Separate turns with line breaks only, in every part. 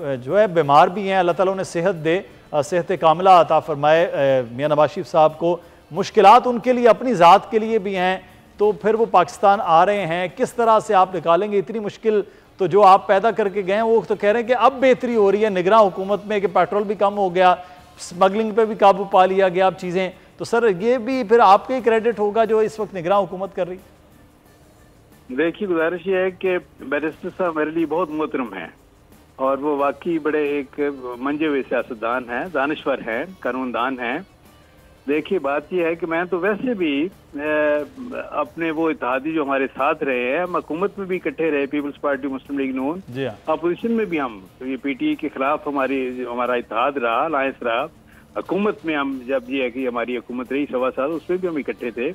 جو ہے بیمار بھی ہیں، اللہ تعالیٰ انہیں صحت دے، صحت کاملہ عطا فرمائے میاں نواز شریف صاحب کو۔ مشکلات ان کے لیے اپنی ذات کے لیے بھی ہیں، تو پھر وہ پاکستان آ رہے ہیں، کس طرح سے آپ نکالیں گے اتنی مشکل؟ تو جو آپ پیدا کر کے گئے ہیں وہ تو کہہ رہے ہیں کہ اب بہتری ہو رہی ہے نگراں حکومت میں، کہ پیٹرول بھی کم ہو گیا، سمگلنگ پہ بھی قابو پا لیا گیا اب چیزیں، تو سر یہ بھی پھر آپ کا ہی کریڈٹ ہوگا جو اس وقت نگراں حکومت کر رہی؟
دیکھیے گزارش یہ ہے کہ بیرسٹر صاحب میرے لیے بہت محترم ہیں اور وہ واقعی بڑے ایک منجے ہوئے سیاستدان ہیں، دانشور ہیں، قانون دان ہیں۔ دیکھیے بات یہ ہے کہ میں تو ویسے بھی اپنے وہ اتحادی جو ہمارے ساتھ رہے ہیں، ہم حکومت میں بھی اکٹھے رہے، پیپلز پارٹی، مسلم لیگ نون، اپوزیشن میں بھی ہم یہ پی ٹی کے خلاف ہمارا اتحاد رہا، الائنس رہا، حکومت میں ہم جب یہ ہے کہ ہماری حکومت رہی 1.25 سال، اس میں بھی ہم اکٹھے تھے۔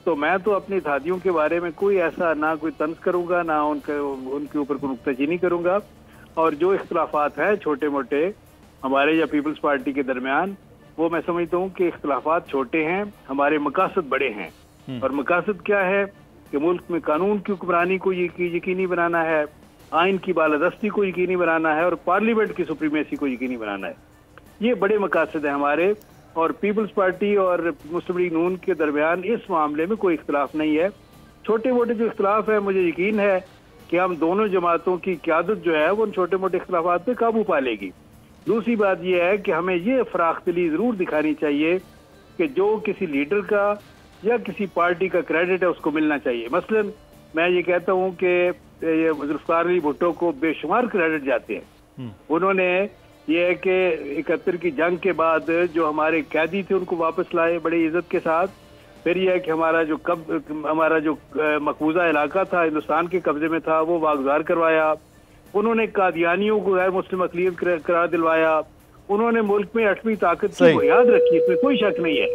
تو میں تو اپنے اتحادیوں کے بارے میں کوئی ایسا نہ کوئی طنز کروں گا، نہ ان کے اوپر کوئی نکتہ چینی کروں گا، اور جو اختلافات ہیں چھوٹے موٹے ہمارے یا پیپلز پارٹی کے درمیان، وہ میں سمجھتا ہوں کہ اختلافات چھوٹے ہیں، ہمارے مقاصد بڑے ہیں۔ اور مقاصد کیا ہے کہ ملک میں قانون کی حکمرانی کو یقینی بنانا ہے، آئین کی بالادستی کو یقینی بنانا ہے، اور پارلیمنٹ کی سپریمیسی کو یقینی بنانا ہے۔ یہ بڑے مقاصد ہیں ہمارے، اور پیپلز پارٹی اور مسلم لیگ نون کے درمیان اس معاملے میں کوئی اختلاف نہیں ہے۔ چھوٹے موٹے جو اختلاف ہیں، مجھے یقین ہے کہ ہم دونوں جماعتوں کی قیادت جو ہے وہ ان چھوٹے موٹے اختلافات پہ قابو پا لے گی۔ دوسری بات یہ ہے کہ ہمیں یہ فراخ دلی ضرور دکھانی چاہیے کہ جو کسی لیڈر کا یا کسی پارٹی کا کریڈٹ ہے اس کو ملنا چاہیے۔ مثلا میں یہ کہتا ہوں کہ ذوالفقار علی بھٹو کو بے شمار کریڈٹ جاتے ہیں۔ انہوں نے یہ ہے کہ 71 کی جنگ کے بعد جو ہمارے قیدی تھے ان کو واپس لائے بڑی عزت کے ساتھ۔ پھر یہ ہے کہ ہمارا جو مقبوضہ علاقہ تھا ہندوستان کے قبضے میں تھا وہ واگزار کروایا۔ انہوں نے قادیانیوں کو غیر مسلم اقلیت قرار دلوایا۔ انہوں نے ملک میں 8ویں طاقت کی بنیاد رکھی، اس میں کوئی شک نہیں ہے۔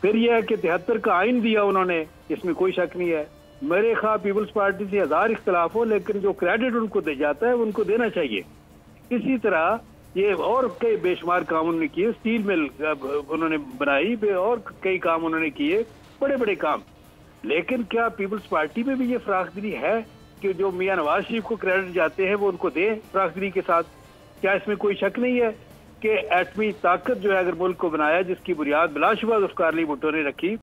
پھر یہ ہے کہ 73 کا آئین دیا انہوں نے، اس میں کوئی شک نہیں ہے۔ میرے خواہ پیپلز پارٹی سے 1000 اختلاف ہو، لیکن جو کریڈٹ ان کو دے جاتا ہے ان کو دینا چاہیے۔ اسی طرح یہ اور کئی بے شمار کام انہوں نے کیے، اسٹیل مل انہوں نے بنائی، اور کئی کام انہوں نے کیے، بڑے بڑے کام۔ لیکن کیا پیپلز پارٹی میں بھی یہ فراخ دلی ہے کہ جو میاں نواز شریف کو کریڈٹ جاتے ہیں وہ ان کو دیں فراخ دلی کے ساتھ؟ کیا اس میں کوئی شک نہیں ہے کہ ایٹمی طاقت جو ہے اگر ملک کو بنایا، جس کی بنیاد بلا شبہ ذوالفقار علی بھٹو نے رکھی۔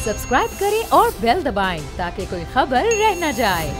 سبسکرائب کریں اور بیل دبائیں تاکہ کوئی خبر رہ نہ جائے۔